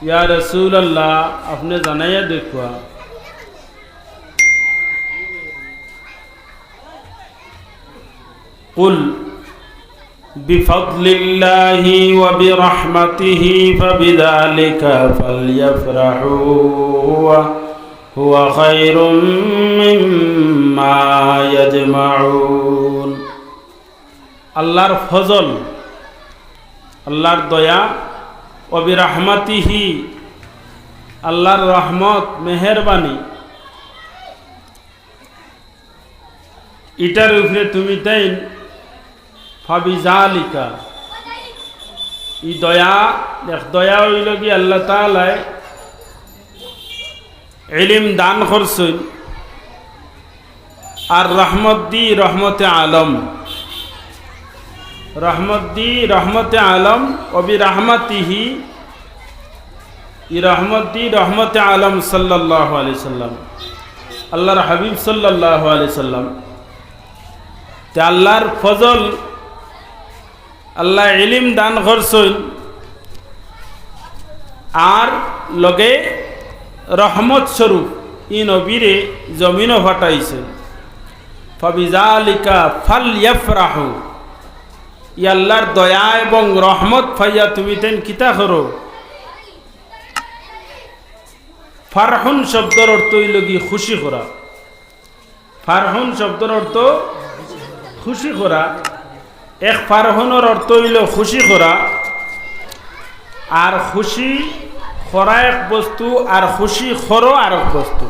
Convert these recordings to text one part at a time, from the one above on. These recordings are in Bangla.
ইয়া রাসূলুল্লাহ আপনি জানাইয়া দেখুয়া কুল বিফাদলিল্লাহি ওয়া বিরহমাতিহি ফাবিযালিকা ফালইফরাহু হুয়া খায়রুম মিম্মা ইয়াজমাউন। আল্লাহর ফজল, আল্লাহর দয়া, ও বিরহমাতিহি আল্লাহর রহমত মেহেরবানি, এটার উপরে তুমি তাই ফাবিযালিকা ই দয়া দয়া হইল কি আল্লাহ তাআলা ইলম দান করছেন আর রহমত দি রহমতে আলম, রহমত দি রহমতে আলম ও বিরহমাতিহি ই রহমত দি রহমতে আলম সাল্লাল্লাহু আলাইহি সাল্লাম আল্লাহর হাবিব সাল্লাল্লাহু আলাইহি সাল্লাম। তে আল্লাহর ফজল আল্লাহ ইলম দান করছেন আর লগে রহমত স্বরূপ ই নবীরে জমিনও ফাটাইছেন। ফাবিযালিকা ফালইফরাহু ই আল্লাহর দয়া এবং রহমত পাইয়া তুমি তেন কিতা করো। ফারহুন শব্দের অর্থ হইল কি খুশি করা। ফারহুন শব্দের অর্থ খুশি করা। এক ফারহুনের অর্থ হইল খুশি করা, আর খুশি করা এক বস্তু আর খুশি করো আর এক বস্তু।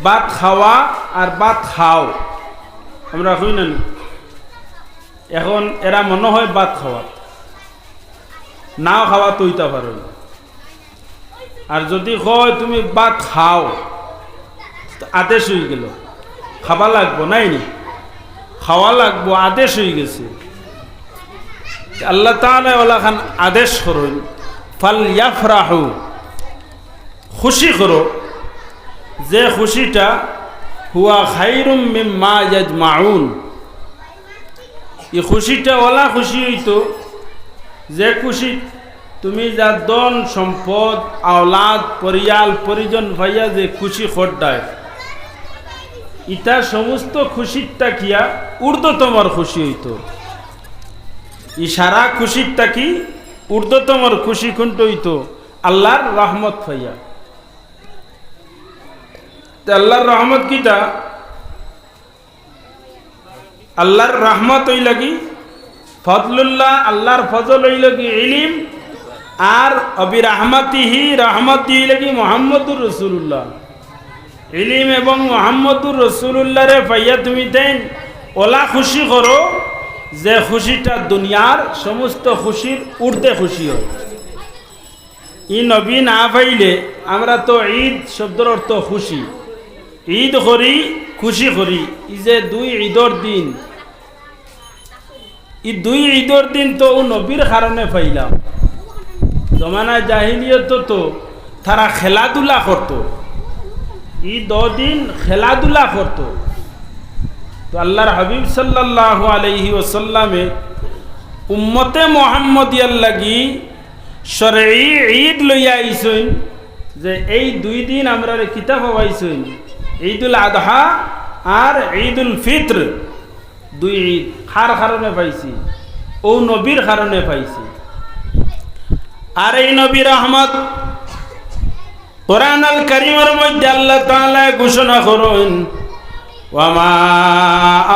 ভাত খাওয়া আর ভাত খাও আমরা কই না, এখন এরা মনে হয় ভাত খাওয়া, নাও খাওয়া তৈতা পারো। আর যদি কয় তুমি ভাত খাও আদেশ হয়ে গেল, খাবা লাগবো নাই নি, খাওয়া লাগবো আদেশ হয়ে গেছে। আল্লাহ তাআলা ওলাখান আদেশ করুন ফালইফরাহু খুশি করো, যে খুশিটা হুয়া খায়রুম মিম্মা ইয়াজমাউন এই খুশিটা ওলা খুশি হইতো যে খুশি তুমি যা ধন সম্পদ আওলাদ পরিয়াল পরিজন ভাইয়া যে খুশি খোদ্দায় ইটা সমস্ত খুশিরটা কিয়া ঊর্ধ্বতমর খুশি হইতো। ই সারা খুশিরটা কি ঊর্ধ্বতমর খুশি কোনট হইতো আল্লাহর রহমত ভাইয়া। আল্লাহর রহমত কিটা, আল্লাহর রহমত হইল কি ফজলুল্লাহ, আল্লাহর ফজল হইল কি ইলম, আর অবিরহমাতিহি রহমত হইল কি মুহাম্মদুর রাসূলুল্লাহ। ইলম এবং মুহাম্মদুর রাসূলুল্লাহ রে পাইয়া তুমি দেন ওলা খুশি করো যে খুশিটা দুনিয়ার সমস্ত খুশির ঊর্ধ্বে খুশি হয়। ই নবী না পাইলে আমরা তো ঈদ শব্দের অর্থ খুশি, ঈদ করি খুশি করি। ই যে দুই ঈদর দিন, ই দুই ঈদর দিন তো নবীর কারণে পাইলাম। জমানা জাহিলিয়ত তো তারা খেলাধুলা করতো, ই দিন খেলাধুলা করতো। তো আল্লাহর হাবিব সাল্লাল্লাহু আলাইহি ওয়াসাল্লামে উম্মতে মুহাম্মদিয়ার লাগি শরঈ ঈদ লইয়া আইছেন, যে এই দুই দিন আমরা কিতাব পাইছেন, ঈদুল আদহা আর ঈদুল ফিত্র। দুই ঈদ কার কারণে পাইছি? ও নবীর কারণে পাইছি। আর এই নবীর রহমত কোরআন আল কারীমের মধ্যে আল্লাহ তাআলা ঘোষণা করেন ওয়ামা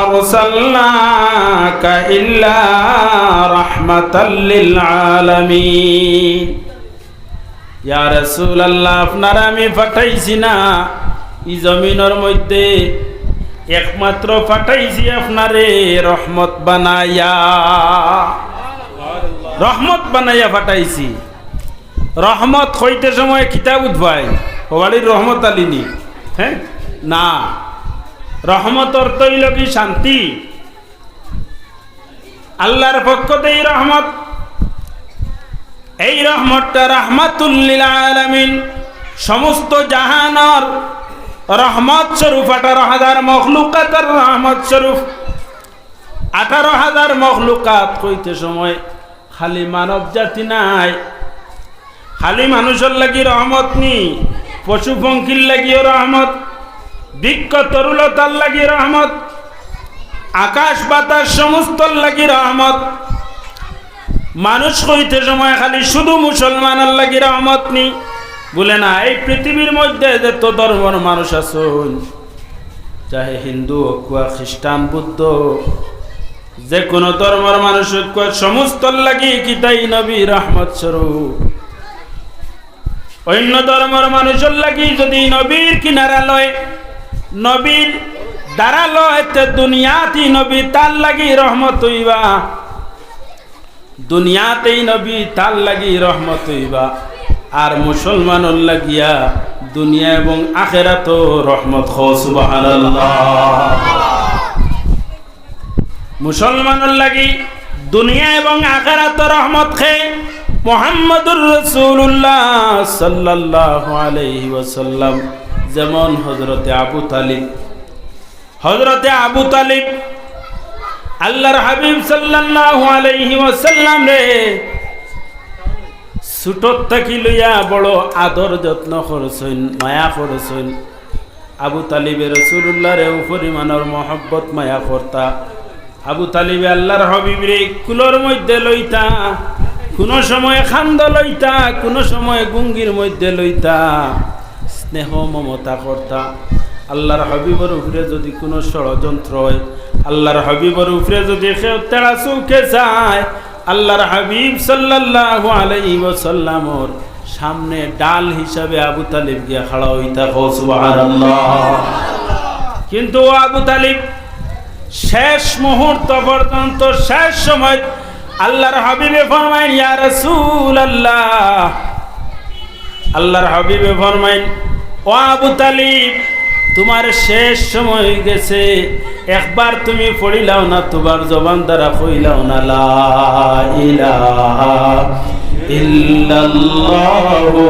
আরসালনাকা ইল্লা রাহমাতাল লিল আলামিন। ইয়া রাসূলুল্লাহ আপনারা আমি পাঠাইছি না এই জমিনের মধ্যে, একমাত্র পাঠাইছি আপনারে রহমত বানাইয়া, রহমত বানাইয়া পাঠাইছি। রহমত হইতে সময় কিতাব উদ্ভাই হবাড়ির রহমত আলিনি, হ্যাঁ না, রহমত অর্থ হইল কি শান্তি। আল্লাহর পক্ষ থেকে রহমত, এই রহমতটা রাহমাতুল লিল আলামিন, সমস্ত জাহানের রহমত স্বরূপ। 18,000 মখলুকাতের রহমত স্বরূপ। 18,000 মখলুকাত কইতে সময় খালি মানব জাতি নাই, খালি মানুষের লাগি রহমত নি, পশু পঙ্খির লাগিও রহমত, বৃক্ষ তরুলতার লাগি রহমত, আকাশ বাতাস সমস্ত লাগি রহমত। মানুষ হইতে সময় খালি শুধু মুসলমানের লাগি রহমত নি বলে না, এই পৃথিবীর মধ্যে যত ধর্মের মানুষ আছেন, চাহে হিন্দু হোক খ্রিস্টান বুদ্ধ, যে কোনো ধর্মের মানুষ হোক, সমস্ত লাগি কিতাই নবী রহমত স্বরূপ। অন্য ধর্মের মানুষের লাগি যদি নবীর কিনারা লয়, নবীর দ্বারা লয়, তে দুনিয়াতে নবী তার লাগি রহমত হইবা, দুনিয়াতেই নবী তার লাগি রহমত হইবা। আর মুসলমানের লাগিয়া দুনিয়া এবং আখিরাত রহমত হো সুবহানাল্লাহ। মুসলমানের লাগি দুনিয়া এবং আখিরাত রহমত খে মুহাম্মদুর রাসূলুল্লাহ সাল্লাল্লাহু আলাইহি ওয়াসাল্লাম। যেমন হযরতে আবু তালিব, হযরতে আবু তালিব আল্লাহর হাবিব সাল্লাল্লাহু আলাইহি ওয়াসাল্লাম রে ছোটর থাকি লইয়া বড় আদর যত্ন করছেন, মায়া করছেন। আবু তালিবে রাসূলুল্লাহ রে পরিমাণের মহব্বত মায়া করতা। আবু তালিবে আল্লাহর হাবিব রে কুলোর মধ্যে লইতা, কোনো সময় খান্দ লইতা, কোনো সময় গুঙ্গির মধ্যে লইতা, স্নেহ মমতা করতা। আল্লাহর হাবিবের উপরে যদি কোনো ষড়যন্ত্র হয়, আল্লাহর হাবিবের উপরে যদি কেউ তেড়া চৌকে যায়, আল্লাহর হাবিব সাল্লাল্লাহু আলাইহি ওয়াসাল্লামর সামনে ডাল হিসাবে আবু তালিব গিয়া খাড়া হইতা। সুবহানাল্লাহ। কিন্তু আবু তালিব শেষ মুহূর্ত পর্যন্ত, শেষ সময় আল্লাহর হাবিবে ফরমাইন, ইয়া রাসূলুল্লাহ, আল্লাহর হাবিবে ফরমাইন, ও আবু তালিব, তোমার শেষ সময় হয়ে গেছে, একবার তুমি পড়িলাও না, তোমার জবান দ্বারা কইলাও না লা ইলাহা ইল্লাল্লাহু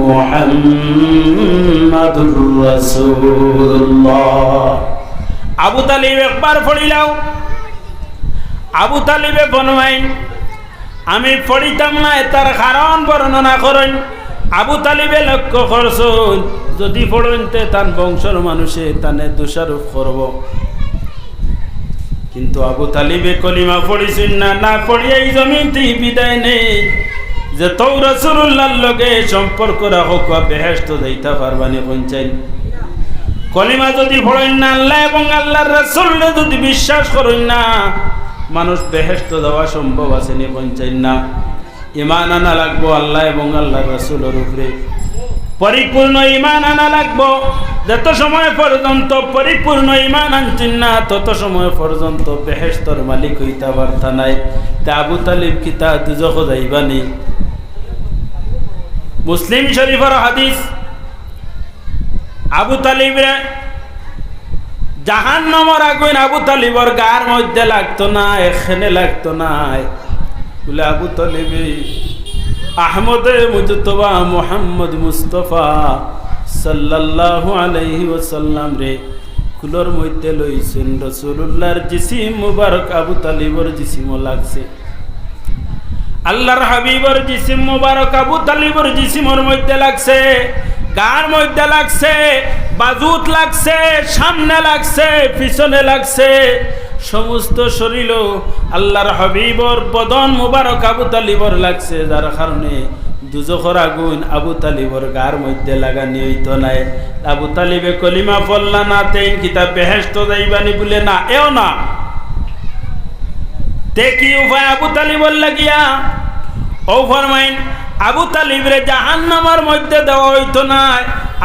মুহাম্মাদুর রাসূলুল্লাহ। আবু তালিব একবার পড়িলাও। আবু তালিবে ফরমাইন, আমি পড়িতাম না, তার কারণ বর্ণনা করেন। আবু তালিবে লক্ষ্য করছেন, যদি পড়তে তান বংশের মানুষে তানে দোষারোপ করব। কিন্তু আবু তালিবে কলিমা পড়িছেন না, না পড়িয়াই জমিনতেই বিদায় নেই যে তো রাসূলুল্লাহর লগে সম্পর্ক রাখো, বেহেশত যাইতে পারবানি পৌঁছাইন। কলিমা যদি পড়েন না, আল্লাহ এবং আল্লাহর রাসূলকে যদি বিশ্বাস করেন না, মানুষ বেহেশত যাওয়া সম্ভব আছে নি পৌঁছাইন না। ঈমান আনা লাগবো আল্লাহ এবং আল্লাহর রাসূলের উপরে, পরিপূর্ণ ঈমান আনা লাগবো। যত সময় পর্যন্ত পরিপূর্ণ ঈমান আনছেন না, তত সময় পর্যন্ত বেহেশতর মালিক হইতে পারতা নাই। তা আবু তালিব কি তা দুজখ যাইবানি? মুসলিম শরীফের হাদিস, আবু তালিবরে জাহান্নামের আগুন আবু তালিবর গার মধ্যে লাগতো না, এখানে লাগতো না বলে আবু তালিবে আহমদে মুজতবা মুহাম্মদ মুস্তফা সাল্লাল্লাহু আলাইহি ওয়াসাল্লাম রে কুলোর মধ্যে লইছেন। রাসূলুল্লাহর জিসিম মুবারক আবু তালিবর জিসিমও লাগছে। আল্লাহর হাবিবর জিসিম মুবারক আবু তালিবর জিসিমর মধ্যে লাগছে, গার মধ্যে লাগছে, বাজুত লাগছে, সামনে লাগছে, পিছনে লাগছে, সমস্ত শরীর আল্লাহর হাবিবর বদন মুবারক আবু তালিবর লাগছে, যার কারণে দুজখর আগুন আবু তালিবর গার মধ্যে লাগানি হইতো নাই। আবু তালিবে কলিমা পড়লা না, তেইন কিতাব বেহেশত যাইবানি বলে না, এও না। তে কি উপায় আবু তালিবর লাগিয়া? ও ফরমাইন, আবু তালিবরে জাহান্নামের মধ্যে দেওয়া হইতো না,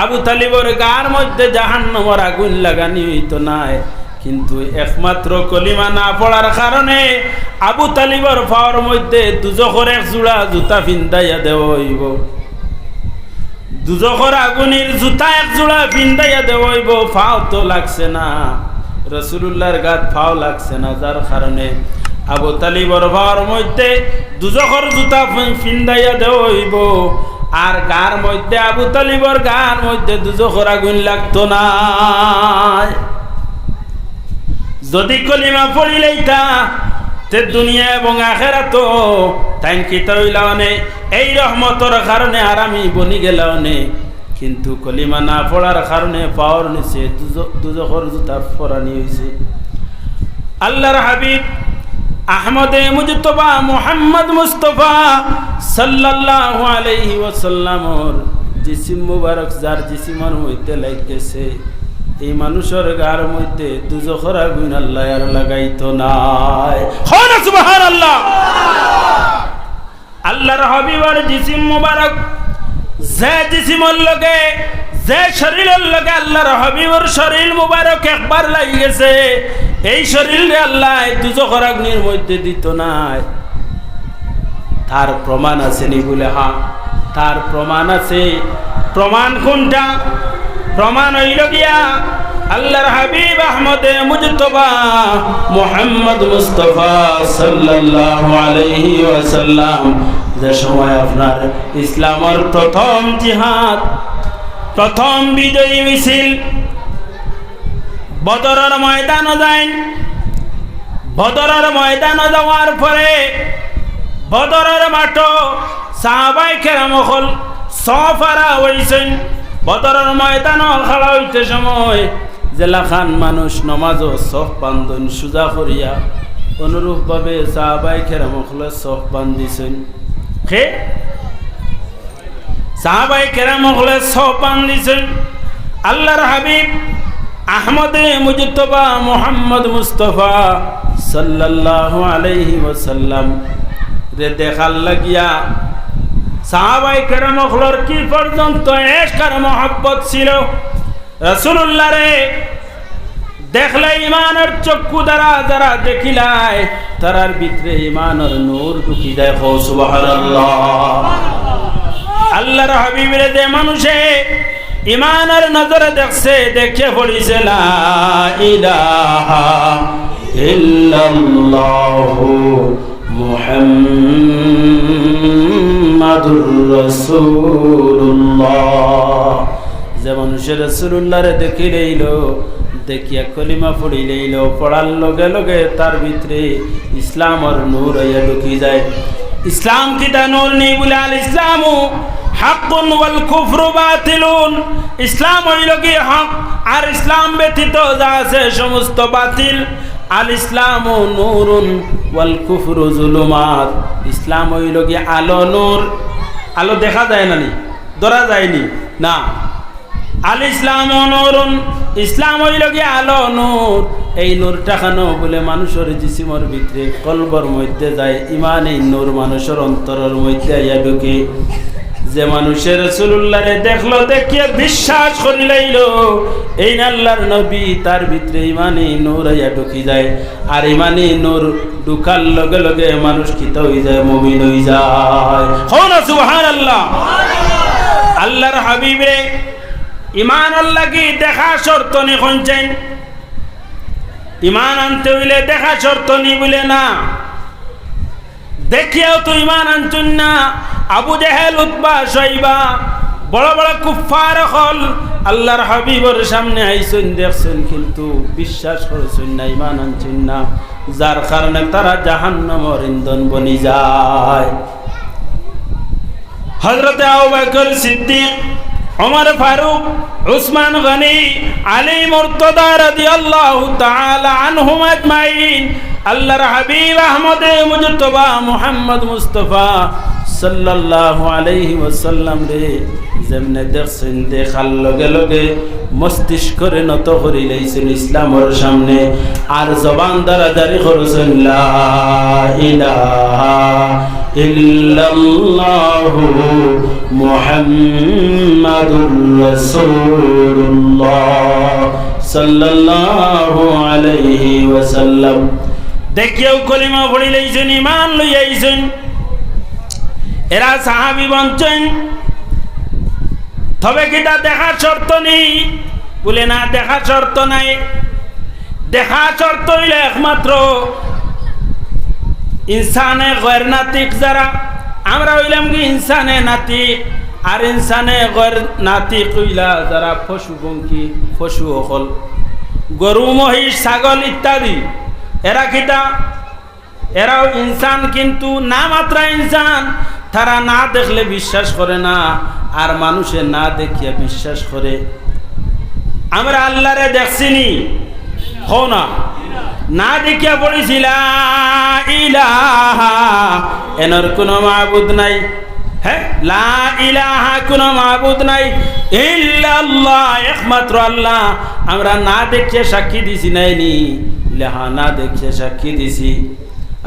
আবু তালিবর গার মধ্যে জাহান্নামের আগুন লাগানি হইতো না। কিন্তু একমাত্র কলিমা না পড়ার কারণে আবু তালিবর পাওয়ার মধ্যে দুজখর এক জোড়া জুতা পিন্দাইয়া দেওয়া হইব, দুজখর আগুনের জুতা এক জোড়া পিন্দাইয়া দেওয়া হইব। ফাও তো লাগছে না, রাসূলুল্লাহর গাত ফাও লাগছে না, যার কারণে আবু তালিবর পাওয়ার মধ্যে দুজখর জুতা পিন্দাইয়া দেওয়া হইব। আর গার মধ্যে আবু তালিবর গার মধ্যে দুজখর আগুন লাগতো না। যদি কলিমা পড়িলেইতা তে দুনিয়া এবং আখেরাত তাইন কি তইলাওনে এই রহমতের কারণে আর আমি বনি গেলাওনে, কিন্তু কলিমা না পড়ার কারণে পাওয়ার নিচে দুজখর জুতা পরানি হয়েছে। আল্লাহর হাবিব আহমদে মুজতবা মুহাম্মদ মুস্তফা সাল্লাল্লাহু আলাইহি ওয়াসাল্লামর জিসিম মুবারক যার জিসিমের মধ্যে লাগতেছে, এই মানুষের গার মধ্যে দুজখর আগুন আল্লাহ আর লাগাইতো নাই। সুবহানাল্লাহ। আল্লাহর হাবিবের জিসিম মুবারক যে জিসিমর লগে যে শরীরের লগে আল্লাহর হাবিবের শরীর মুবারক একবার লাগি গেছে, এই শরীরে আল্লাহ দুজখর আগুনের মধ্যে দিত নাই। তার প্রমাণ আছে নি বলে? হ্যাঁ, তার প্রমাণ আছে। প্রমাণ কোনটা? প্রমাণ হইল গিয়া আল্লাহর হাবিব আহমদে মুজতবা মুহাম্মদ মুস্তাফা সাল্লাল্লাহু আলাইহি ওয়াসাল্লাম যে সময় আপনার ইসলামের প্রথম জিহাদ, প্রথম বিজয়ী মিছিল বদরের ময়দানে যান। বদরের ময়দানে যাওয়ার পরে বদরের মাঠ সাহাবায়ে কেরাম হল সফারা হইছেন। বদরের ময়দানে খেলা হইতে সময় জেলাখান মানুষ নমাজ সফ বান্ধন সুজা করিয়া অনুরূপভাবে সাহাবায়ে কেরাম হল সফ বান্ধিছেন। কে? সাহাবায়ে কেরাম হল সফ বান্ধিছেন। আল্লাহর হাবিব আহমদে মুজতবা মুহাম্মদ মুস্তফা সাল্লাল্লাহু আলাইহি ওয়াসাল্লাম রে দেখার লাগিয়া সাহাবায়ে কেরাম হলর কি পর্যন্ত ইশক আর মহব্বত ছিল। রাসূলুল্লাহ রে দেখলে ইমানের চক্ষু দ্বারা যারা দেখিলায় তারার ভিতরে ইমানের নূর ঢুকি যায়। সুবহানাল্লাহ। আল্লাহর হাবিবের যে মানুষে ইমানের নজরে দেখছে, দেখে পড়িছে লা ইলাহা ইল্লাল্লাহু মুহাম্মাদুর রাসূলুল্লাহ। যে মানুষের রাসূলুল্লাহরে দেখি লইল, দেখিয়া কলিমা পড়ি লইল, পড়ার লগে লগে তার ভিতরে ইসলামের নূর আইয়া ঢুকি যায়। ইসলাম কি তা নূর নেই বলে? আল ইসলামু হাক্কুন ওয়াল কুফরু বাতিলুন। ইসলাম হইল কি হক, আর ইসলাম ব্যতীত যা আছে সমস্ত বাতিল। আল ইসলামু নূরুন ওয়াল কুফরু যুলুমাত। ইসলাম হইল কি আলো, নূর। আলো দেখা যায় না, নি ধরা যায়নি না। আল ইসলাম নূরুন, ইসলাম হইল কি আলো, নূর। এই নূরটা কেন বলে মানুষের জিসিমর ভিতরে কলবর মধ্যে যায়, ইমান এই নূর মানুষের অন্তরের মধ্যে আইয়া ঢুকে। যে মানুষের রাসূলুল্লাহরে দেখলো, দেখিয়ে বিশ্বাস করি লইল এই আল্লাহর নবী, তার ভিতরে ইমানে নূর আইয়া ঢুকি যায়। আর ইমানে নূর ঢুকার লগে লগে মানুষ কিত হয়ে যায়, মুমিন হয়ে যায়। সুবহানাল্লাহ। আল্লাহর হাবিবরে ইমান আল্লাহ কি দেখা শর্ত নি শুনছেন? ইমান আনতে হইলে দেখা শর্ত নি বলে না, দেখিয়াও তো ইমান আনছুন না। আবু জেহেল, উতবা, শাইবা বড় বড় কুফফার হল আল্লাহর হাবিবের সামনে আইছেন, দেখছেন, কিন্তু বিশ্বাস করছেন না, ইমান আনছেন না, যার কারণে তারা জাহান্নামের ইন্ধন বনি যায়। হযরত আবু বকর সিদ্দিক, ওমর ফারুক, উসমান গনি, আলী মুর্তদা রাদিয়াল্লাহু তাআলা আনহুম আজমাইন আল্লাহর হাবিব আহমদে মুজতবা মুহাম্মদ মুস্তফা সাল্লাল্লাহু আলাইহি ওয়াসাল্লাম রে যেমনে দেখছেন, দেখার লগে লগে মস্তিষ্করে নত করে লইছেন ইসলামের সামনে, আর জবান দ্বারা জারি করেছেন লা ইলাহা ইল্লাল্লাহু মুহাম্মাদুর রাসূলুল্লাহ সাল্লাল্লাহু আলাইহি ওয়াসাল্লাম। দেখিয়াও কলিমা পড়ি লইছেন, ইমান লইয়াইছেন। এরা সাহাবী বঞ্চন। তবে কিটা দেখা শর্ত নেই বলে না, দেখা শর্ত নাই। দেখা শর্ত হইলে একমাত্র ইনসানে গैर নাতিক যারা, আমরা হইলাম কি ইনসানে নাতিক, আর ইনসানে গैर নাতিক হইলা যারা পশু পঙ্খী, পশু অকল, গরু, মহিষ, ছাগল ইত্যাদি। এরা কিটা এরাও ইনসান, কিন্তু না মাত্র ইনসান। তারা না দেখলে বিশ্বাস করে না, আর মানুষে না দেখিয়া বিশ্বাস করে। আমরা আল্লাহরে দেখছিনি, হও না, না দেখিয়া পড়েছি লা ইলাহা, এনার কোনো মাবুদ নাই। হ্যাঁ, লা ইলাহা, কোনো মাবুদ নাই ইল্লাল্লাহ, একমাত্র আল্লাহ। আমরা না দেখে সাক্ষী দিছি নাইনি, ইলাহা না দেখে সাক্ষী দিছি।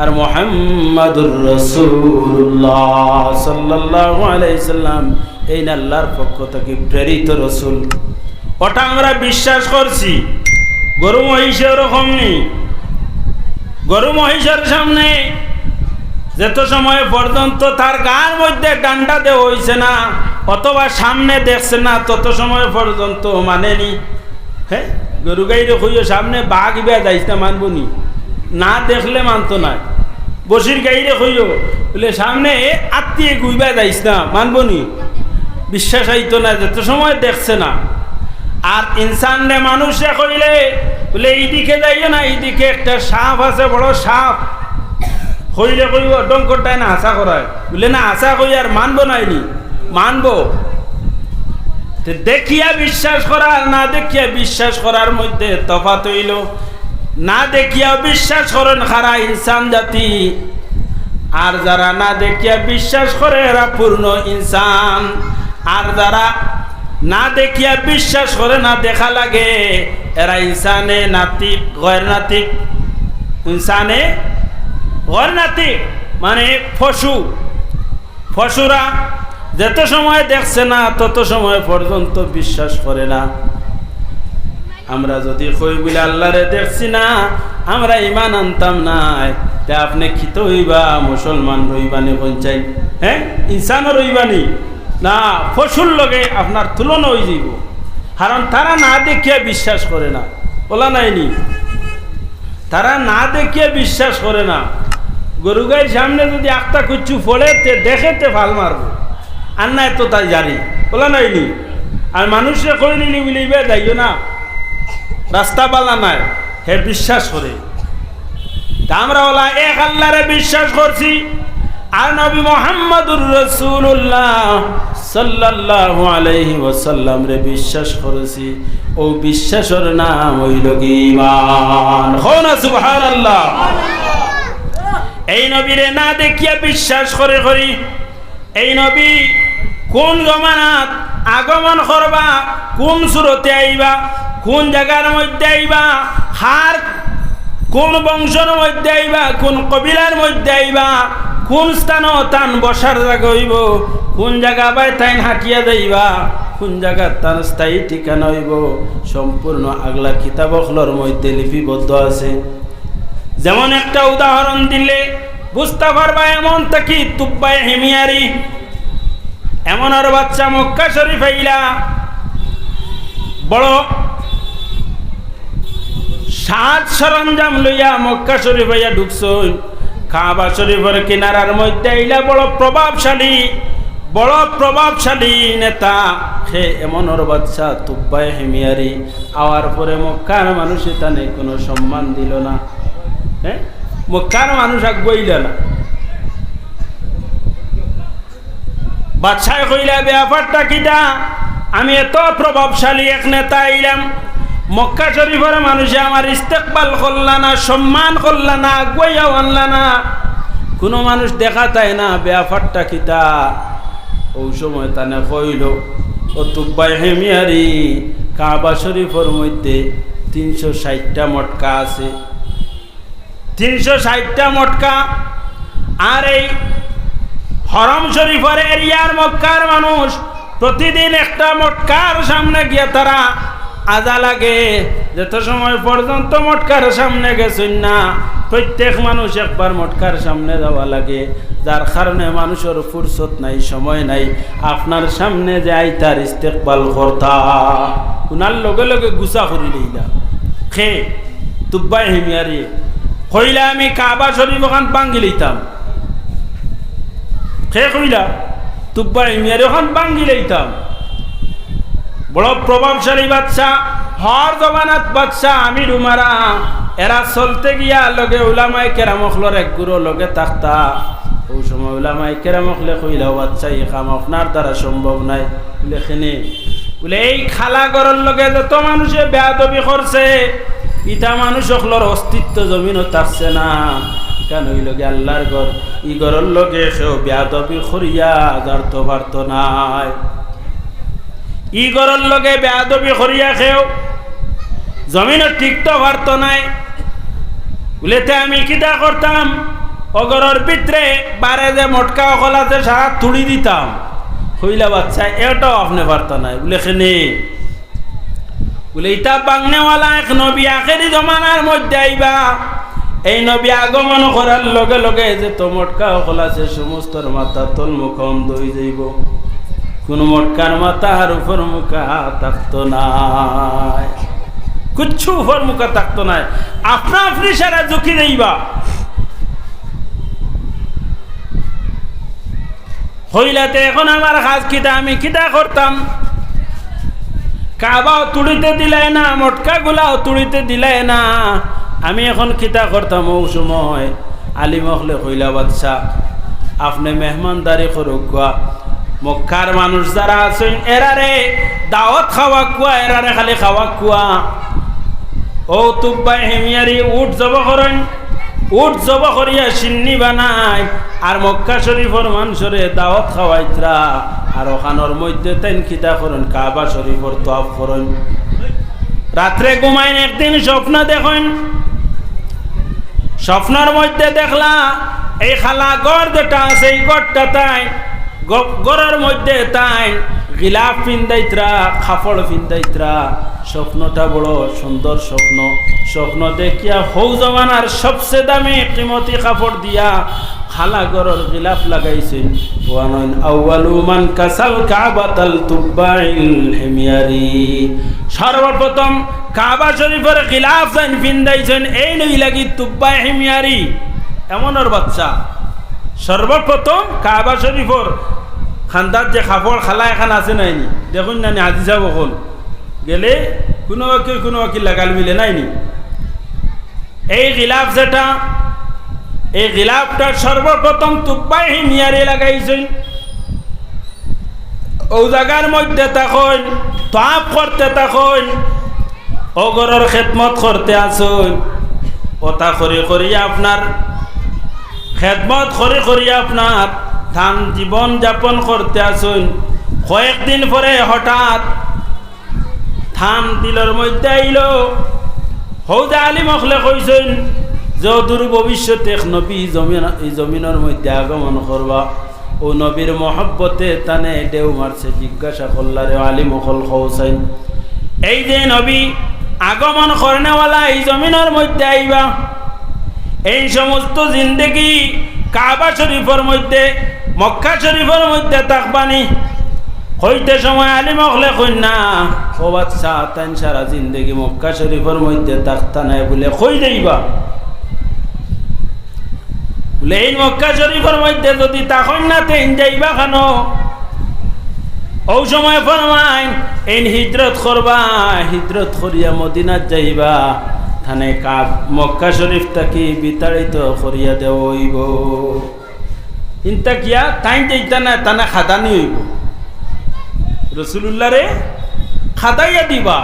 আর মুহাম্মাদুর রাসূলুল্লাহ সাল্লাল্লাহু আলাইহি সাল্লাম এই আল্লাহর পক্ষ থেকে প্রেরিত রাসূল, ওটা আমরা বিশ্বাস করছি। গরু মহিষে ওরকম নেই। গরু মহিষের সামনে যত সময় পর্যন্ত তার গার মধ্যে ডান্ডা দেওয়া হয়েছে না, অথবা সামনে দেখছে না, তত সময় পর্যন্ত মানেনি। হ্যাঁ, গরু গাইরে হইও সামনে বাঘ ইবা যাইস না, মানব নি, না দেখলে মানতো না। বসির গাইরে হইও বলে সামনে আত্মীয় গুইবা যাইস না, মানব নি, বিশ্বাস হইতো না, যত সময় দেখছে না। আর ইনসান রে, মানুষে কইলে বলে এইদিকে যাইও না, এইদিকে একটা সাপ আছে, বড় সাপ, হইলে কইব ডঙ্করটাই না আশা করায়, বলে না আশা কই আর মানবো নাইনি, মানবো। দেখিয়া বিশ্বাস করা আর না দেখিয়া বিশ্বাস করার মধ্যে তফাৎ হইল। না দেখিয়া বিশ্বাস করেন খারা ইনসান জাতি, আর যারা না দেখিয়া বিশ্বাস করে এরা পূর্ণ ইনসান। আর যারা না দেখিয়া বিশ্বাস করে, না দেখা লাগে, এরা ইনসানে নাতিক, গয়র নাতিক। ইনসানে গয়র নাতিক মানে পশু। পশুরা যত সময় দেখছে না, তত সময় পর্যন্ত বিশ্বাস করে না। আমরা যদি কই বলে আল্লাহরে দেখছি না, আমরা ইমান আনতাম না, তা আপনি খিত হইবা, মুসলমান রইবানি পঞ্চাই, হ্যাঁ, ইনসানও রইবানি না, পশুর লগে আপনার তুলনা হয়ে যাইব। কারণ তারা না দেখিয়া বিশ্বাস করে না, বলা নাইনি, তারা না দেখিয়া বিশ্বাস করে না। গরু গাইর সামনে যদি একটা কুচু ফলে দেখেতে ভাল মারবো, আর না এত তাই জানি, বলা নাইনি। আর মানুষে কই নিলি বলিবে যাইও না, রাস্তা বালা নাই, হে বিশ্বাস করে। তা আমরা ওলা এক আল্লাহরে বিশ্বাস করছি, আর নবী মুহাম্মদুর রাসূলুল্লাহ সাল্লাল্লাহু আলাইহি ওয়াসাল্লাম রে বিশ্বাস করেছি। ও বিশ্বাসের নাম হইল ঈমান। হো না সুবহানাল্লাহ। এই নবীরে না দেখিয়া বিশ্বাস করে করি। এই নবী কোন জমানাত আগমন করবা, কোন সুরতে আইবা, কোন জায়গার মধ্যে আইবা, হার কোন বংশের মধ্যে আইবা, কোন কবিলার মধ্যে আইবা, কোন স্থান তান বসার জায়গা হইব, কোন জায়গা বাই তাইন হাঁটিয়া যাইবা, কোন জায়গা তার স্থায়ী ঠিকানা হইব, সম্পূর্ণ আগলা কিতাবখলর মধ্যে লিপিবদ্ধ আছে। যেমন একটা উদাহরণ দিলে বুঝতে পারবা, এমন তাকি তুব্বাই হিমিয়ারি, এমন আর বাচ্চা মক্কা শরীফ আইলা বড় সাজ সরঞ্জাম লইয়া মক্কা শরীফ আইয়া ঢুকছই। কাবা শরীফের কিনারার মধ্যে আইলা বড় প্রভাবশালী নেতা, সে এমন ওর বাচ্চা তুব্বাই হিমিয়ারি। আওয়ার পরে মক্কার মানুষে তানে কোনো সম্মান দিল না। হ্যাঁ, মক্কার মানুষ আগুইল না। বাদশাহ কইলা ব্যাপারটা কিটা, আমি এত প্রভাবশালী এক নেতা আইলাম, মক্কা শরীফের মানুষে আমার ইস্তেকবাল করলা না, সম্মান করলা না, আগুয়াইয়াও আনলা না, কোনো মানুষ দেখা তাই না, ব্যাপারটা কিটা। ওই সময় তানে কইল, ও তুব্বাই হেমিয়ারি, কাবা শরীফের মধ্যে 360টা মটকা আছে, 360টা মটকা। আর এই হরম শরীফের এরিয়ার মক্কার মানুষ প্রতিদিন একটা মটকার সামনে গিয়ে তারা আজা লাগে। যত সময় পর্যন্ত মটকার সামনে গেছেন না, প্রত্যেক মানুষ একবার মটকার সামনে যাওয়া লাগে, যার কারণে মানুষের ফুরসত নাই, সময় নাই আপনার সামনে যাই তার ইস্তেকবাল করতা। উনার লগে লগে গুছা করি লইলা। খে তুব্বাই হিমিয়ারি কইলা, আমি কাবা শরীফ ওখান ভাঙ্গি লইতাম। খে কইলা, তুব্বাই হিমিয়ারি ওখান ভাঙ্গি লইতাম। বড় প্রভাবশালী বাদশা, হর জমানাত বাদশা আমির উমারা এরা চলতে গিয়া লগে উলামাই কেরামখলর এক গুরু লগে থাকতা ওই সময় উলামাই কেরামখলে কইলা বাচ্চা এই কাম আপনার দ্বারা সম্ভব নাই বলে খেনে বলে এই খালা ঘরের লগে যত মানুষে বেয়াদবি করছে ইটা মানুষ সকলের অস্তিত্ব জমিনও থাকছে না কেন ওই লগে আল্লাহর ঘর ই ঘরের লগে সেও বেয়াদবি করিয়া যারতো পারত নাই ই ঘরের লগে বেয়াদবি করিয়া খেও জমিনও টিকতে পারত নাই বলেতে আমি কিটা করতাম অগরের ভিতরে বারে যে মোটকা অকল আছে সারা তুড়ি দিতাম হইলা বাচ্চা এটাও আপনি পারত নাই বলে খেনে বলে ইটা বাংনেওয়ালা এক নবী আখেরি জমানার মধ্যে আইবা এই নবী আগমন করার লগে লগে যে তো মোটকা অকল আছে সমস্তর মাথা তল মুখ অন্ধ হয়ে যাইব কোন মোটকার মাথা আর উপর মুখা থাকতো নাই কুচ্ছু উপর মুখা থাকতো নাই আপনা আপনি সারা ঝুঁকি যাইবা হইলাতে এখন আমার কাজ কিটা আমি কিটা করতাম কাবাও তুড়িতে দিলাই না মোটকা গুলাও তুড়িতে দিলাই না আমি এখন কিটা করতাম ও সময় আলিমখলে হইলা বাদশা আপনি মেহমানদারি করুক মক্কার মানুষ যারা আছেন এরারে দাওয়াত খাওয়া কুয়া এরারে খালি খাওয়া কুয়া ও তুব্বাই হেমিয়ারি উঠ জব করেন উঠ জব করিয়া সিন্নি বানাই আর মক্কা শরীফর মানুষরে দাওয়াত খাওয়াইতরা আর ওখানোর মধ্যে তেন খিতা করেন কাবা শরীফর তোয়াফ করেন রাত্রে ঘুমাইন একদিন স্বপ্ন দেখেন স্বপ্নের মধ্যে দেখলা এই খালা গড় যেটা আছে এই গড়টা তাই গড়ের মধ্যে তাই গিলাফ পিন্দাইতরা খাফড় পিন্দাইতরা স্বপ্নটা বড় সুন্দর স্বপ্ন স্বপ্ন দেখিয়া হৌ জমানার সবচেয়ে দামি কিমতি কাপড় দিয়া খালা গড়ের গিলাফ লাগাইছেন ওয়ানান আউয়ালু মান কাসাল কাবাতাল তুব্বাইল হিমিয়ারি সর্বপ্রথম কাবা শরীফের গিলাফ জান পিন্দাইছেন এই নই লাগি তুব্বাই হিমিয়ারি এমনর বাচ্চা সর্বপ্রথম কাবা শরীফের খান্দার যে কাপড় খালা এখন আছে নাইনি দেখুন না আজি যাব হল গেলে কোনো ওকিল লাগাল মিলে নাইনি এই গিলাফ যেটা এই গিলাফটা সর্বপ্রথম তুব্বাই হিমিয়ারি লাগাইছেন ও জায়গার মধ্যে তখন তাপ করতে তখন অগরের খেদমত করতে আসুন ওটা করি আপনার খেদমত করি আপনার ধান জীবন যাপন করতে আসুন কয়েকদিন পরে হঠাৎ ধান দিলর মধ্যে আইল হৌদা আলী মখলে কইছেন যে দূর ভবিষ্যতে এক নবী জমিনের মধ্যে আগমন করবা ও নবীর মহব্বতে তানে দেও মারছে জিজ্ঞাসা করলারে আলী মখল খৌসাইন এই যে নবী আগমন করেনেওয়ালা এই জমিনের মধ্যে আইবা এই সমস্ত জিন্দেগি কাবা শরীফের মধ্যে মক্কা শরীফের মধ্যে থাকবানি হইতে সময় আলী মখলে কই না ও বাচ্চা তাই সারা জিন্দেগি মক্কা শরীফের মধ্যে থাকতা নাই বলে কই যাইবা বলে এই মক্কা শরীফের মধ্যে যদি তখন না তেন যাইবা কেন ও সময় ফরমাইন এই হিজরত করবা হিজরত করিয়া মদিনাত যাইবা থানে কাব মক্কা শরীফ তাকে বিতাড়িত করিয়া দেওয়া হইব ইনতা কিয়া তাই যাইতা না তানা খাদানি হইব রসুল্লাহ রে খাদাইয়া দিবা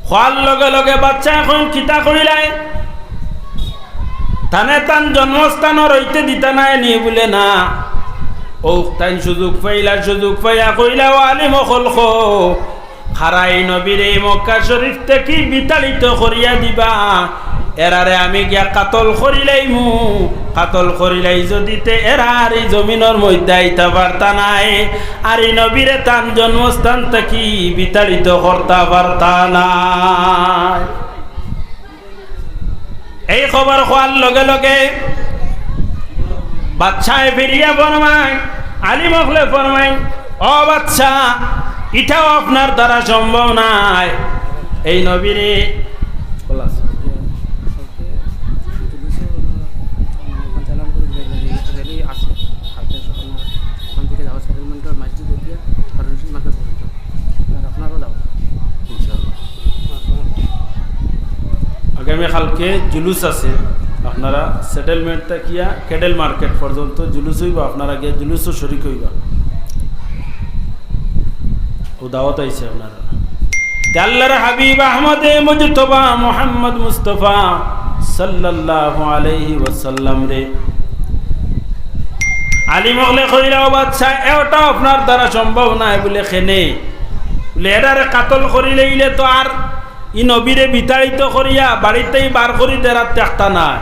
খোয়ার লগে লগে বাচ্চা এখন কিতা করিলাই তানে তান জন্মস্থান রইতে দিতা নাই নি বলে না ও তাই সুযোগ পাইয়া কইলা আলী মখল খো খারাই নবীর এই মক্কা শরীফ থেকে বিতাড়িত করিয়া দিবা এরারে আমি গিয়া কাতল করিলাই যদিতে এরার এই জমিনের মধ্যে আইতা পারতা নাই আর এই নবীরে তান জন্মস্থান থেকে বিতাড়িত করতে পারতা নাই এই খবর হওয়ার লগে লগে বাচ্চায় ফিরিয়া ফরমায় আলী মখলে ফরমায় ও বাচ্চা এটাও আপনার দ্বারা সম্ভব নাই এই নবীরে আগামী কালকে জুলুস আছে, আপনারা সেটেলমেন্ট থাকিয়া কেডেল মার্কেট পর্যন্ত জুলুস হইবা, আপনারা গিয়ে জুলুসও শরিক হইবা। ও দাওয়াত আইছে আপনারা। আল্লাহর হাবিব আহমদে মুজতবা মুহাম্মদ মুস্তাফা সাল্লাল্লাহু আলাইহি ওয়াসাল্লাম রে আলী মগলে কইরাও বাদশাহ এটা আপনার দ্বারা সম্ভব নাই বলে খেনে বলে এরারে কাতল করি লইলে তো আর ই নবীরে বিতাড়িত করিয়া বাড়িতেই বার করি দেরার চেষ্টা নাই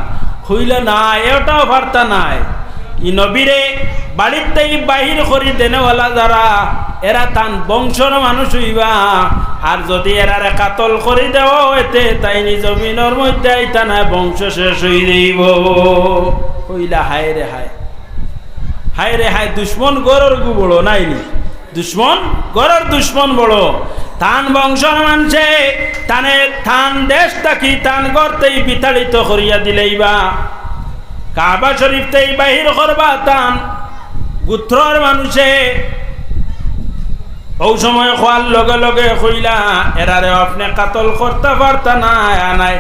হইলে না, এটাও বার্তা নাই। ই নবীরে বাড়িতেই বাহির করি দেনেওয়ালা যারা এরা তান বংশর মানুষ হইবা, আর যদি এরারে কাতল করি দেও এতে তাই নিজ জমিনের মধ্যে আইতা না বংশ শেষ হই দেব। হইলা হায় রে হায়, হায় রে হায়, দুশ্মন গরর গু বড় নাইনি, দুশ্মন গরর দুশ্মন বড়। তান বংশর মানুষে তানে তান দেশ থাকি তান গড়তেই বিতাড়িত করিয়া দিলেইবা, কাবা শরীফতেই বাহির করবা তান গুত্রর মানুষে। ও সময় খোয়ার লগে লগে কইলা এরারে আপনি কাতল করতে পারতা না, আনাই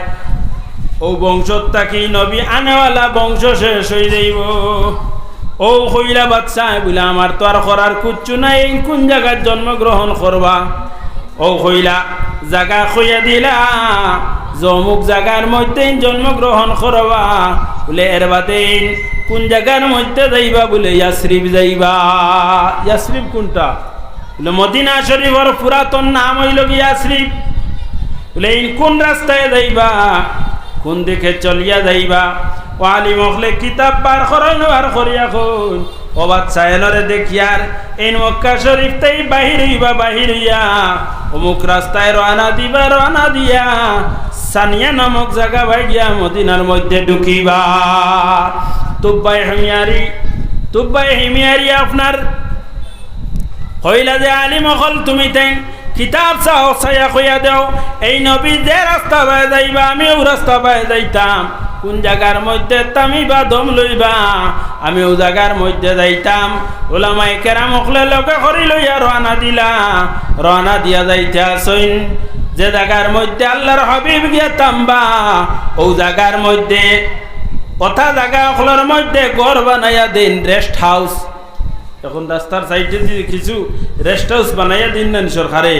ও বংশত থাকি নবী আনেওয়ালা বংশ শেষ হয়ে যাইব। ও কইলা বাদশাহ বলে আমার তো আর করার কুচ্ছু নাই, কোন জায়গায় জন্মগ্রহণ করবা? ও কইলা জায়গা কইয়া দিলা জমুক জায়গার মধ্যে জন্মগ্রহণ করবা। বলে এর বাদে কোন জায়গার মধ্যে যাইবা? বলে ইয়াসরিব যাইবা। ইয়াসরিব কোনটা? বলে মদিনা শরীফের পুরাতন নাম হইল ইয়াসরিব। বলে কোন রাস্তায় যাইবা? কোন দিকে চলিয়া যাইবা? ও আলী মখলে কিতাব বার করাইন বার করিয়া কই ও বাদশাহ এনরে দেখিয়ার এই মক্কা শরীফতেই বাহির হইবা, বাহির হইয়া অমুক রাস্তায় রওনা দিবা, রওনা দিয়া সানিয়া নামক জায়গা ভাইয়া মদিনার মধ্যে ঢুকিবা। তুব্বাই হিমিয়ারি আপনার কইলা যে আলী মখল তুমি তাই কিতাব চাও চাইয়া কইয়া দেও এই নবী যে রাস্তা পায় যাইবা আমিও রাস্তা পায় যাইতাম, কোন জায়গার মধ্যে তামিবা দম লইবা আমিও জায়গার মধ্যে যাইতাম। ওলামায়ে কেরাম মখলে লগে করি লইয়া রওনা দিলা, রওনা দিয়া যাইতে আসইন যে জায়গার মধ্যে আল্লাহর হাবিব গিয়া তামবা ও জায়গার মধ্যে কথা জায়গা অখলের মধ্যে ঘর বানাইয়া দিন, রেস্ট হাউস। এখন রাস্তার সাইডে কিছু রেস্ট হাউস বানাইয়া দিন না সরকারে,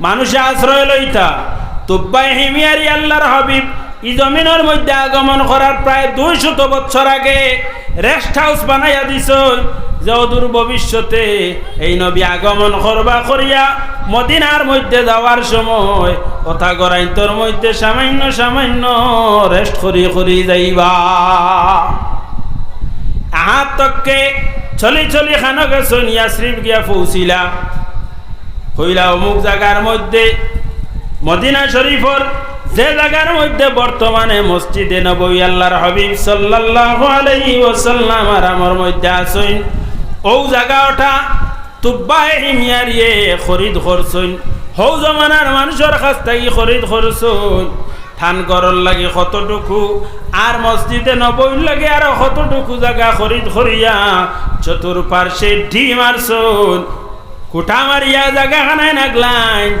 মানুষে আশ্রয় লইতা। তুব্বাই হিমিয়ারি আল্লাহর হাবিব ই জমিনের মধ্যে আগমন করার প্রায় 200 বছর আগে রেস্ট হাউস বানাইয়া দিছ, যে অদূর ভবিষ্যতে এই নবী আগমন করবা করিয়া মদিনার মধ্যে যাওয়ার সময় কথা গড়াইতর মধ্যে সামান্য সামান্য রেস্ট করি করি যাইবা। আহাত তককে চলি চলি খানো গেছন ইয়াসরিব গিয়া পৌঁছিলা, হইলা অমুক জায়গার মধ্যে মদিনা শরীফর যে জায়গার মধ্যে বর্তমানে মসজিদে নববী আল্লাহর হাবিব সাল্লাল্লাহু আলাইহি ওয়াসাল্লাম আরামর মধ্যে আসইন ও জায়গাটা তুব্বাই হিমিয়ারিয়ে খরিদ করছইন। হৌ জমানার মানুষের কাছ থেকে খরিদ করছইন থান গরর লাগে কতটুকু আর মসজিদে নববীর লাগে আরো কতটুকু জায়গা খরিদ করিয়া চতুর্পার্শ্বে ঢি মারছইন, কুটা মারিয়া জায়গা খানায় নাগলাইন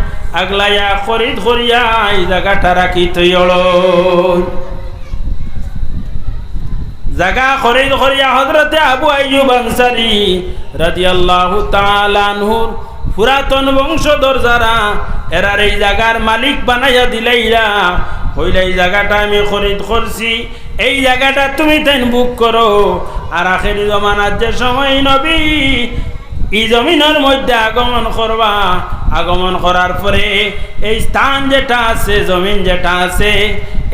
আগলাইয়া খরিদ করিয়া এই জায়গাটা রাখি তৈল জায়গা খরিদ করিয়া হযরতে আবু আইয়ুব আনসারী রাদিয়াল্লাহু তাআলা আনহুর পুরাতন বংশধর যারা এরার এই জায়গার মালিক বানাইয়া দিলাইরা, হইলে এই জায়গাটা আমি খরিদ করছি, এই জায়গাটা তুমি তাই বুক করো। আর আখেরি জমানার যে সময় নবী এই জমিনের মধ্যে আগমন করবা, আগমন করার পরে এই স্থান যেটা আছে জমিন যেটা আছে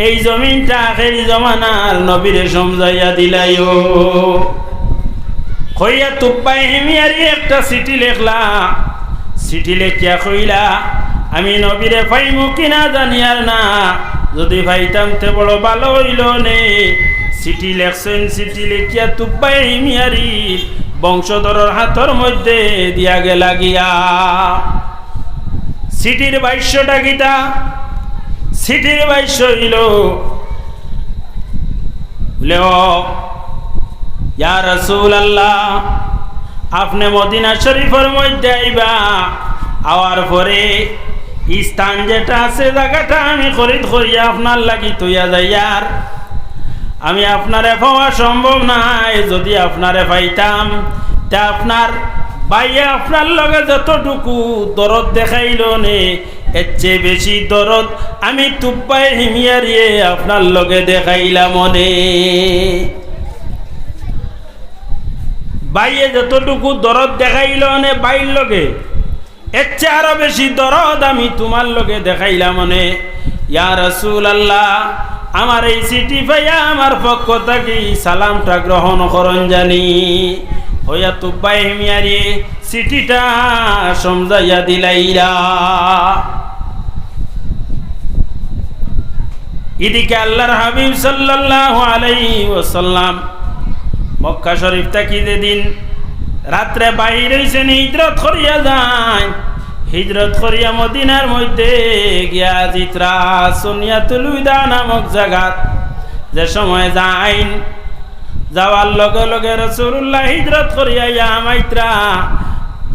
এই জমিনটা আখেরি জমানার নবীরে সমঝাইয়া দিলাইও। কইয়া তুব্বাই হিমিয়ারি একটা চিঠি লেখলা, চিঠি লেখিয়া কইলা আমি নবীরে পাইমু কিনা জানিয়ার না, যদি পাইতাম তে বড় ভালো হইল নে। চিঠি লেখছেন, চিঠি লেখিয়া তুব্বাই হিমিয়ারি বংশধরের হাতের মধ্যে দিয়া গেলা গিয়া। চিঠির ভাষ্যটা গীতা, চিঠির ভাষ্য হইল ইয়া রাসূলুল্লাহ আপনি মদিনা শরীফের মধ্যে আইবা, আওয়ার পরে স্থান যেটা আছে জায়গাটা আমি খরিদ করিয়া আপনার লাগি তৈয়া যাই। আর আমি আপনারে পাওয়া সম্ভব নাই। যদি আপনারে পাইতাম তা আপনার বাইয়ে আপনার লগে যতটুকু দরদ দেখাইল নে, এর চেয়ে বেশি দরদ আমি তুব্বাই হিমিয়ারিয়ে আপনার লগে দেখাইলাম মনে। বাইয়ে যতটুকু দরদ দেখাইল নে বাইর লগে, এর চেয়ে আরো বেশি দরদ আমি তোমার লগে দেখাইলাম মনে। ইয়া রাসূলুল্লাহ, আমার এই চিঠি পাইয়া আমার পক্ষ থেকে সালামটা গ্রহণ করন জানি। হইয়া তুব্বাই হিমিয়ারি চিঠিটা সমঝাইয়া দিলাইরা। এদিকে আল্লাহর হাবিব সাল্লাল্লাহু আলাইহি ওয়াসাল্লাম মক্কা শরীফ থেকে যেদিন রাত্রে বাহির হইছেন হিজরত করিয়া যায়, হিজরত করিয়া মদিনার মধ্যে গিয়া জিত্রা সুনিয়াতুল উদা নামক জায়গা যে সময় যাইন, যাওয়ার লগে লগে রাসূলুল্লাহ হিজরত করিয়া ইয়া মাইত্রা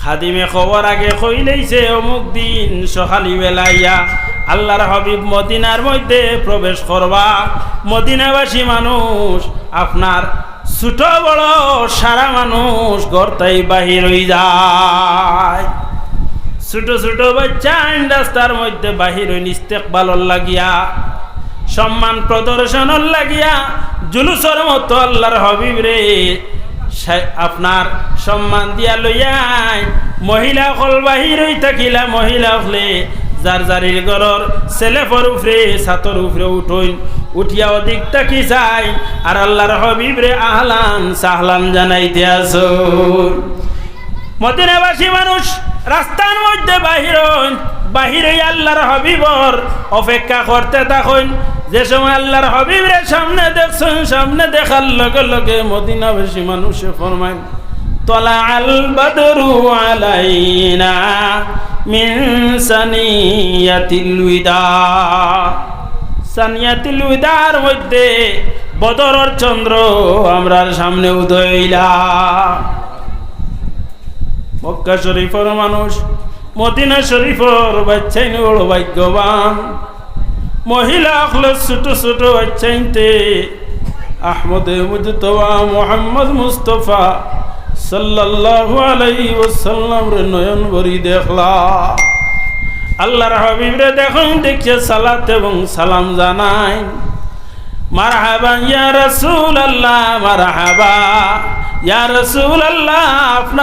খাদিমে খবর আগে কইলেইছে অমুক দিন সকালি বেলাইয়া আল্লাহর হাবিব মদিনার মধ্যে প্রবেশ করবা। মদিনাবাসী মানুষ আপনার ছোট বড় সারা মানুষ গর্তাই বাহির হয়ে যায়। ছোট ছোট বাচ্চা রাস্তার মধ্যে বাহির হইন ইস্তেকবালর লাগিয়া, সম্মান প্রদর্শনের লাগিয়া জুলুসের মতো আল্লাহর হাবিব রে আপনার সম্মান দিয়া লইয়াই। মহিলা হল বাহির হই থাকিলা, মহিলা হলে যার যারির ঘরের ছেলেফর উফরে ছাতর উফরে উঠইন, উঠিয়া অধিক তাকি যায় আর আল্লাহর হাবিব রে আহলান সাহলান জানাইতে আসো। মদিনাবাসী মানুষ রাস্তার মধ্যে বাহিরে আল্লাহর হাবিবর অপেক্ষা করতে থাকুন। যে সময় আল্লাহর হাবিবের সামনে দেখছেন, সামনে দেখার লগে লগে মদিনাবাসী মানুষে ফরমায় তলা আল বদরু আলাইনা মিন সানিয়াতিল উদা। সানিয়াতিল উদার মধ্যে বদরের চন্দ্র আমরার সামনে উদয় হইলা। মক্কা শরীফের মানুষ মদিনা শরীফের বাচ্চাই বড় ভাগ্যবান। মহিলা হল ছোট ছোট বাচ্চাইতে আহমদে মুজতবা মুহাম্মদ মুস্তফা সাল্লাল্লাহু আলাইহি ওয়াসাল্লাম রে নয়ন ভরি দেখলা। আল্লাহর হাবিব রে দেখুন, দেখে সালাত এবং সালাম জানাই। মারহাবা ইয়া রাসূলুল্লাহ, মারহাবা ইয়া রাসূলুল্লাহ। আপনার